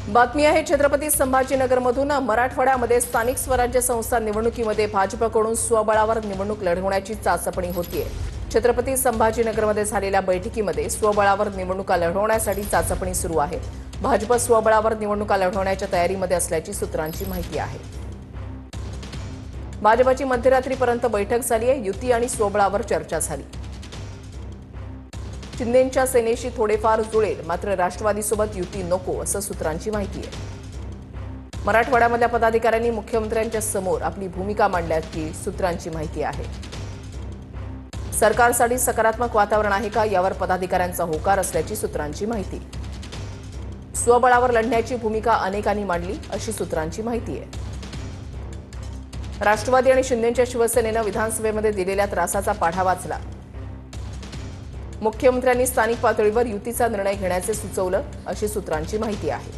बातमी आहे छत्रपती संभाजीनगरमधून। मराठवाड्यामध्ये स्थानिक स्वराज्य संस्था निवडणुकीमध्ये भाजपकडून स्वबळावर निवडणूक लढवण्याची चाचपणी होतीये। छत्रपती संभाजीनगरमध्ये झालेल्या बैठकीमध्ये स्वबळावर निवडणुका लढवण्यासाठी चाचपणी सुरू आहे। भाजप स्वबळावर निवडणुका लढवण्याच्या तयारीमध्ये असल्याची सूत्रांची माहिती आहे। भाजपची मध्यरात्रीपर्यंत बैठक झाली आहे। युती आणि स्वबळावर चर्चा झाली। शिंदेंच्या सेनेशी थोडेफार जुळेल, मात्र राष्ट्रवादीसोबत युती नको असं सूत्रांची माहिती आहे। मराठवाड्यामधल्या पदाधिकाऱ्यांनी मुख्यमंत्र्यांच्या समोर आपली भूमिका मांडल्याची सूत्रांची माहिती आहे। सरकारसाठी सकारात्मक वातावरण आहे का यावर पदाधिकाऱ्यांचा होकार असल्याची सूत्रांची माहिती। स्वबळावर लढण्याची भूमिका अनेकांनी मांडली अशी सूत्रांची माहिती आहे। राष्ट्रवादी आणि शिंदेंच्या शिवसेनेनं विधानसभेमध्ये दिलेल्या त्रासाचा पाढा वाचला। मुख्यमंत्र्यांनी स्थानिक पातळीवर युतीचा निर्णय घेण्याचे सुचवलं अशी सूत्रांची माहिती आहे।